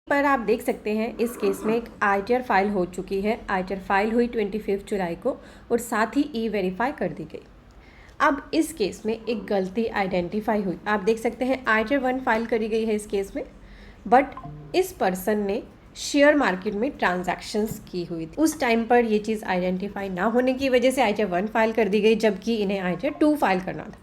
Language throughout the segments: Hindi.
पर आप देख सकते हैं इस केस में एक आईटीआर फाइल हो चुकी है। आईटीआर फाइल हुई 25 जुलाई को और साथ ही ई वेरीफाई कर दी गई। अब इस केस में एक गलती आइडेंटिफाई हुई। आप देख सकते हैं आईटीआर 1 फाइल करी गई है इस केस में, बट इस पर्सन ने शेयर मार्केट में ट्रांजैक्शंस की हुई थी। उस टाइम पर ये चीज़ आइडेंटिफाई ना होने की वजह से आईटीआर 1 फाइल कर दी गई, जबकि इन्हें आईटीआर 2 फाइल करना था।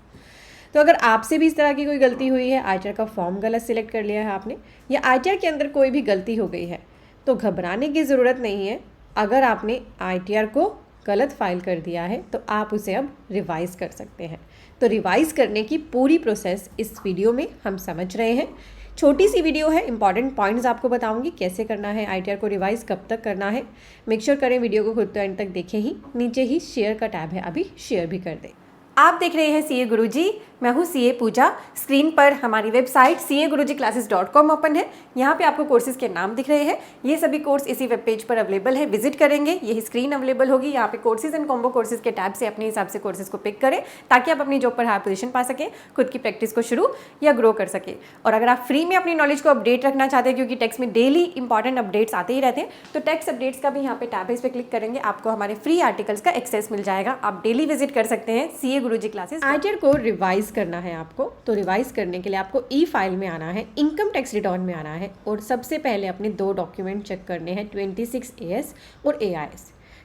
तो अगर आपसे भी इस तरह की कोई गलती हुई है, आईटीआर का फॉर्म गलत सिलेक्ट कर लिया है आपने, या आईटीआर के अंदर कोई भी गलती हो गई है, तो घबराने की ज़रूरत नहीं है। अगर आपने आईटीआर को गलत फाइल कर दिया है तो आप उसे अब रिवाइज़ कर सकते हैं। तो रिवाइज़ करने की पूरी प्रोसेस इस वीडियो में हम समझ रहे हैं। छोटी सी वीडियो है, इंपॉर्टेंट पॉइंट्स आपको बताऊंगी कैसे करना है आईटीआर को रिवाइज़, कब तक करना है। मेक श्योर करें वीडियो को खुद तो एंड तक देखें ही। नीचे ही शेयर का टैब है, अभी शेयर भी कर दें। आप देख रहे हैं सीए गुरुजी, मैं हूँ सीए पूजा। स्क्रीन पर हमारी वेबसाइट CA-Guruji-Classes.com ओपन है। यहाँ पे आपको कोर्सेज के नाम दिख रहे हैं। ये सभी कोर्स इसी वेब पेज पर अवेलेबल है, विजिट करेंगे यही स्क्रीन अवेलेबल होगी। यहाँ पे कोर्सेज एंड कॉम्बो कोर्सेज के टैब से अपने हिसाब से कोर्सेज को पिक करें, ताकि आप अपनी जॉब पर हाई पोजीशन पा सकें, खुद की प्रैक्टिस को शुरू या ग्रो कर सकें। और अगर आप फ्री में अपनी नॉलेज को अपडेट रखना चाहते हैं, क्योंकि टेक्स्ट में डेली इंपॉर्टेंट अपडेट्स आते ही रहते हैं, तो टेक्स्ट अपडेट्स का भी यहाँ पे टैब है, इस पर क्लिक करेंगे आपको हमारे फ्री आर्टिकल्स का एक्सेस मिल जाएगा। आप डेली विजिट कर सकते हैं CA-Guruji क्लासेस। आईटीआर को रिवाइज करना है आपको, तो रिवाइज करने के लिए आपको ई फाइल में आना है, इनकम टैक्स रिटर्न में आना है, और सबसे पहले अपने 2 डॉक्यूमेंट चेक करने हैं, 26 AS और AIS।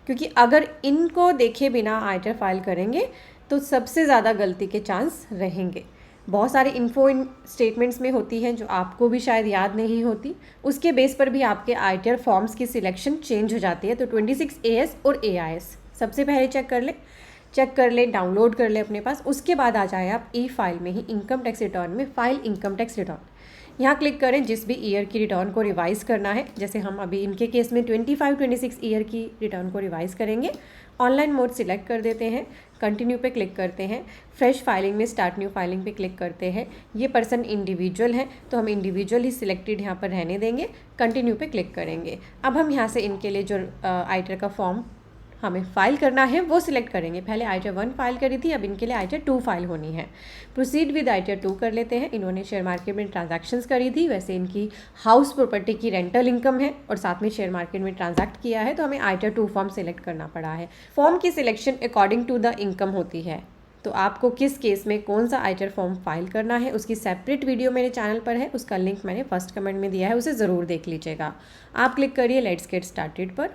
क्योंकि अगर इनको देखे बिना आईटीआर फाइल करेंगे तो सबसे ज़्यादा गलती के चांस रहेंगे। बहुत सारी इन्फो इन स्टेटमेंट्स में होती हैं जो आपको भी शायद याद नहीं होती, उसके बेस पर भी आपके आईटीआर फॉर्म्स की सिलेक्शन चेंज हो जाती है। तो 26 AS और AIS सबसे पहले चेक कर ले, डाउनलोड कर ले अपने पास। उसके बाद आ जाए आप ई फाइल में ही, इनकम टैक्स रिटर्न में, फाइल इनकम टैक्स रिटर्न, यहाँ क्लिक करें। जिस भी ईयर की रिटर्न को रिवाइज़ करना है, जैसे हम अभी इनके केस में 25-26 ईयर की रिटर्न को रिवाइज़ करेंगे, ऑनलाइन मोड सिलेक्ट कर देते हैं, कंटिन्यू पे क्लिक करते हैं, फ्रेश फाइलिंग में स्टार्ट न्यू फाइलिंग पे क्लिक करते हैं। ये पर्सन इंडिविजुअल है तो हम इंडिविजुअल ही सिलेक्टेड यहाँ पर रहने देंगे, कंटिन्यू पे क्लिक करेंगे। अब हम यहाँ से इनके लिए जो आईटीआर का फॉर्म हमें फाइल करना है वो सिलेक्ट करेंगे। पहले आईटीआर 1 फाइल करी थी, अब इनके लिए आईटीआर 2 फाइल होनी है। प्रोसीड विद आईटीआर 2 कर लेते हैं। इन्होंने शेयर मार्केट में ट्रांजैक्शंस करी थी, वैसे इनकी हाउस प्रॉपर्टी की रेंटल इनकम है और साथ में शेयर मार्केट में ट्रांजैक्ट किया है, तो हमें आईटीआर 2 फॉर्म सिलेक्ट करना पड़ा है। फॉर्म की selection according to the income होती है, तो आपको किस केस में कौन सा आईटीआर फॉर्म फाइल करना है उसकी सेपरेट वीडियो मेरे चैनल पर है, उसका लिंक मैंने फर्स्ट कमेंट में दिया है, उसे ज़रूर देख लीजिएगा। आप क्लिक करिए लेट्स गेट स्टार्टेड पर।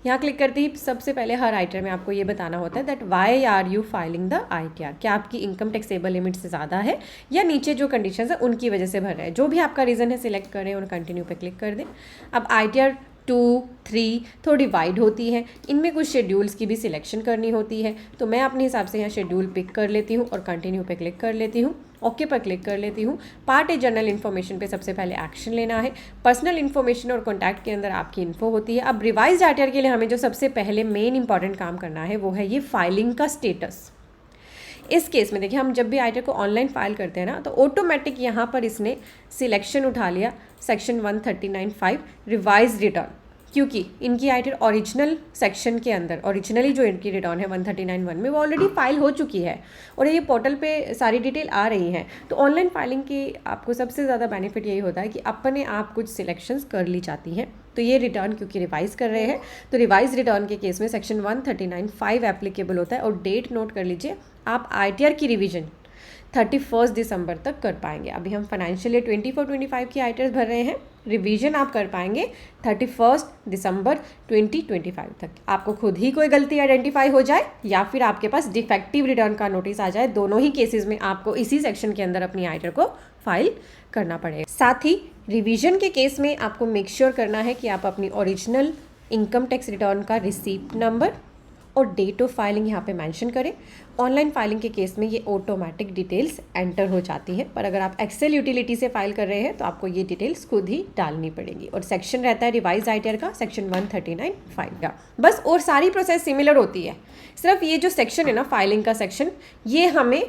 यहाँ क्लिक करते ही सबसे पहले हर आईटीआर में आपको ये बताना होता है that why are you filing the ITR. क्या आपकी इनकम टैक्सेबल लिमिट से ज़्यादा है या नीचे जो कंडीशंस है उनकी वजह से भर रहे हैं। जो भी आपका रीज़न है सिलेक्ट करें और कंटिन्यू पे क्लिक कर दें। अब आईटीआर 2, 3 थोड़ी वाइड होती है, इनमें कुछ शेड्यूल्स की भी सिलेक्शन करनी होती है, तो मैं अपने हिसाब से यहाँ शेड्यूल पिक कर लेती हूँ और कंटिन्यू पे क्लिक कर लेती हूँ, ओके पर क्लिक कर लेती हूँ। पार्ट ए जनरल इन्फॉर्मेशन पे सबसे पहले एक्शन लेना है। पर्सनल इन्फॉर्मेशन और कॉन्टैक्ट के अंदर आपकी इन्फो होती है। अब रिवाइज आईटीआर के लिए हमें जो सबसे पहले मेन इंपॉर्टेंट काम करना है वो है ये फाइलिंग का स्टेटस। इस केस में देखिए, हम जब भी आईटीआर को ऑनलाइन फाइल करते हैं ना, तो ऑटोमेटिक यहाँ पर इसने सिलेक्शन उठा लिया सेक्शन 139(5) रिवाइज रिटर्न, क्योंकि इनकी आईटीआर ओरिजिनल सेक्शन के अंदर, ओरिजिनली जो इनकी रिटर्न है 139(1) में, वो ऑलरेडी फाइल हो चुकी है और ये पोर्टल पे सारी डिटेल आ रही हैं। तो ऑनलाइन फाइलिंग की आपको सबसे ज़्यादा बेनिफिट यही होता है कि अपने आप कुछ सिलेक्शंस कर ली जाती हैं। तो ये रिटर्न क्योंकि रिवाइज़ कर रहे हैं, तो रिवाइज रिटर्न के केस में सेक्शन 139(5) एप्लीकेबल होता है। और डेट नोट कर लीजिए, आप आईटीआर की रिवीजन 31 दिसंबर तक कर पाएंगे। अभी हम फाइनेंशियल ईयर 24-25 की आईटीआर भर रहे हैं, रिवीजन आप कर पाएंगे 31 दिसंबर 2025 तक। आपको खुद ही कोई गलती आइडेंटिफाई हो जाए या फिर आपके पास डिफेक्टिव रिटर्न का नोटिस आ जाए, दोनों ही केसेस में आपको इसी सेक्शन के अंदर अपनी आईटीआर को फाइल करना पड़ेगा। साथ ही रिवीजन के केस में आपको मेक श्योर करना है कि आप अपनी ओरिजिनल इनकम टैक्स रिटर्न का रिसीप्ट नंबर और डेट ऑफ फाइलिंग यहाँ पे मेंशन करें। ऑनलाइन फाइलिंग के केस में ये ऑटोमेटिक डिटेल्स एंटर हो जाती हैं, पर अगर आप एक्सेल यूटिलिटी से फाइल कर रहे हैं तो आपको ये डिटेल्स खुद ही डालनी पड़ेगी। और सेक्शन रहता है रिवाइज आईटीआर का सेक्शन 139(5) का, बस। और सारी प्रोसेस सिमिलर होती है, सिर्फ ये जो सेक्शन है ना फाइलिंग का सेक्शन, ये हमें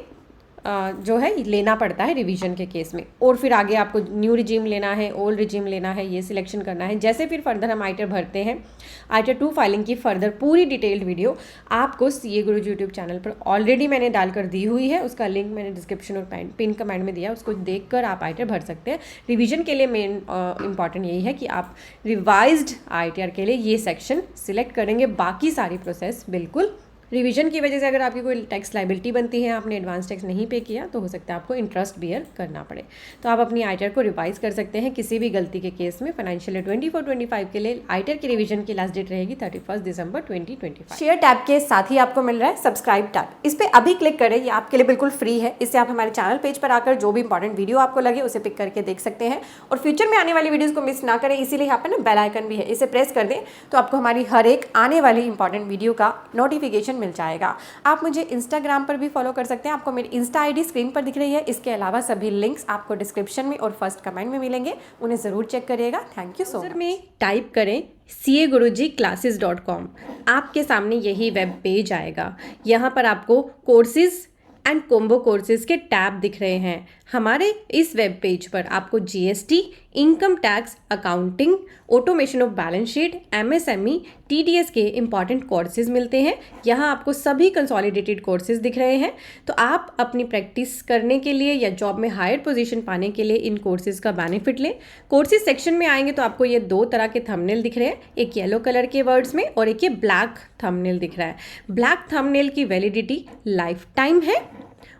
जो है लेना पड़ता है रिवीजन के केस में, और फिर आगे आपको न्यू रिजीम लेना है, ओल्ड रिजीम लेना है, ये सिलेक्शन करना है। जैसे फिर फर्दर हम आईटीआर भरते हैं, आईटीआर 2 फाइलिंग की फर्दर पूरी डिटेल्ड वीडियो आपको सीए गुरुजी यूट्यूब चैनल पर ऑलरेडी मैंने डालकर दी हुई है, उसका लिंक मैंने डिस्क्रिप्शन और पिन कमेंट में दिया, उसको देखकर आप आईटीआर भर सकते हैं। रिवीजन के लिए मेन इंपॉर्टेंट यही है कि आप रिवाइज्ड आईटीआर के लिए ये सेक्शन सिलेक्ट करेंगे, बाकी सारी प्रोसेस बिल्कुल। रिवीजन की वजह से अगर आपकी कोई टैक्स लाइबिलिटी बनती है, आपने एडवांस टैक्स नहीं पे किया, तो हो सकता है आपको इंटरेस्ट बियर करना पड़े। तो आप अपनी आईटीआर को रिवाइज कर सकते हैं किसी भी गलती के केस में। फाइनेंशियल ईयर 24-25 के लिए आईटीआर की रिवीजन की लास्ट डेट रहेगी 31 दिसंबर 2025। शेयर टैब के साथ ही आपको मिल रहा है सब्सक्राइब टैब, इस पर अभी क्लिक करें, ये आपके लिए बिल्कुल फ्री है। इससे आप हमारे चैनल पेज पर आकर जो भी इंपॉर्टेंट वीडियो आपको लगे उसे पिक करके देख सकते हैं, और फ्यूचर में आने वाली वीडियोज़ को मिस ना करें। इसीलिए यहाँ पर ना बेल आइकन भी है, इसे प्रेस कर दें तो आपको हमारी हर एक आने वाली इंपॉर्टेंट वीडियो का नोटिफिकेशन मिल जाएगा। आप मुझे इंस्टाग्राम पर भी फॉलो कर सकते हैं, आपको मेरी इंस्टा आईडी स्क्रीन पर दिख रही है। इसके अलावा सभी लिंक्स आपको डिस्क्रिप्शन में और फर्स्ट कमेंट में मिलेंगे, उन्हें ज़रूर चेक करिएगा। Thank you so much. में टाइप करें cagurujiclasses.com, आपके सामने यही वेब पेज आएगा। यहाँ पर आपको कोर्सेज एंड कॉम्बो कोर्सेज के टैब दिख रहे हैं। हमारे इस वेब पेज पर आपको GST, income tax, accounting, automation of balance sheet, MSME, TDS के इंपॉर्टेंट कोर्सेज मिलते हैं। यहाँ आपको सभी कंसोलिडेटेड कोर्सेज दिख रहे हैं। तो आप अपनी प्रैक्टिस करने के लिए या जॉब में हायर पोजीशन पाने के लिए इन कोर्सेज का बेनिफिट लें। कोर्सेज सेक्शन में आएंगे तो आपको ये 2 तरह के थंबनेल दिख रहे हैं, एक येलो कलर के वर्ड्स में और एक ये ब्लैक थंबनेल दिख रहा है। ब्लैक थंबनेल की वैलिडिटी लाइफ टाइम है,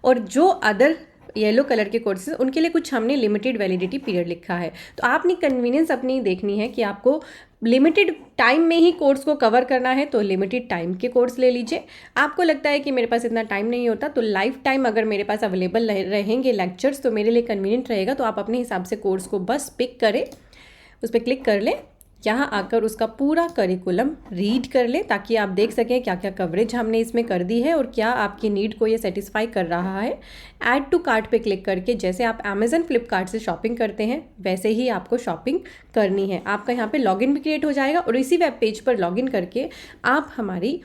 और जो अदर येलो कलर के कोर्सेज उनके लिए कुछ हमने लिमिटेड वैलिडिटी पीरियड लिखा है। तो आपने कन्वीनियंस अपनी देखनी है कि आपको लिमिटेड टाइम में ही कोर्स को कवर करना है, तो लिमिटेड टाइम के कोर्स ले लीजिए। आपको लगता है कि मेरे पास इतना टाइम नहीं होता, तो लाइफ टाइम अगर मेरे पास अवेलेबल रहेंगे लेक्चर्स तो मेरे लिए कन्वीनियंट रहेगा। तो आप अपने हिसाब से कोर्स को बस पिक करें, उस पर क्लिक कर लें, यहाँ आकर उसका पूरा करिकुलम रीड कर लें, ताकि आप देख सकें क्या क्या कवरेज हमने इसमें कर दी है और क्या आपकी नीड को ये सेटिस्फाई कर रहा है। ऐड टू कार्ट पे क्लिक करके जैसे आप अमेजन फ्लिपकार्ट से शॉपिंग करते हैं वैसे ही आपको शॉपिंग करनी है। आपका यहाँ पे लॉगिन भी क्रिएट हो जाएगा, और इसी वेब पेज पर लॉगिन करके आप हमारी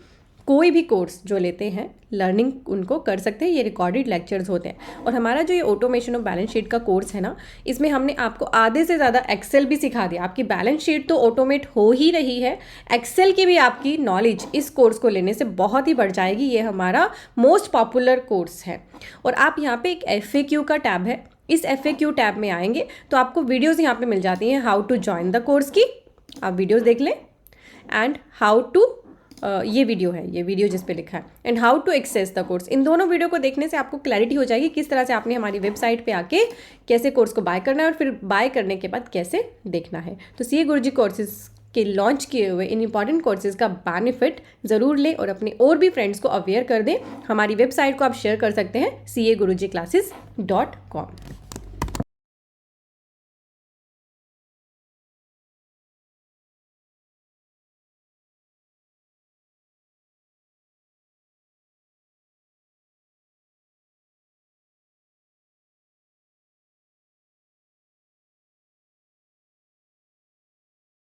कोई भी कोर्स जो लेते हैं लर्निंग उनको कर सकते हैं। ये रिकॉर्डेड लेक्चर्स होते हैं। और हमारा जो ये ऑटोमेशन ऑफ बैलेंस शीट का कोर्स है ना, इसमें हमने आपको आधे से ज़्यादा एक्सेल भी सिखा दिया। आपकी बैलेंस शीट तो ऑटोमेट हो ही रही है, एक्सेल की भी आपकी नॉलेज इस कोर्स को लेने से बहुत ही बढ़ जाएगी। ये हमारा मोस्ट पॉपुलर कोर्स है। और आप यहाँ पे एक FAQ का टैब है, इस FAQ टैब में आएंगे तो आपको वीडियोज़ यहाँ पर मिल जाती हैं how to join the course की। आप वीडियोज़ देख लें, एंड हाउ टू ये वीडियो है, ये वीडियो जिस पे लिखा है, and how to access the course. इन दोनों वीडियो को देखने से आपको क्लैरिटी हो जाएगी किस तरह से आपने हमारी वेबसाइट पे आके कैसे कोर्स को बाय करना है और फिर बाय करने के बाद कैसे देखना है। तो सीए गुरुजी कोर्सेज के लॉन्च किए हुए इन इंपॉर्टेंट कोर्सेज का बेनिफिट ज़रूर लें और अपने और भी फ्रेंड्स को अवेयर कर दें। हमारी वेबसाइट को आप शेयर कर सकते हैं cagurujiclasses.com।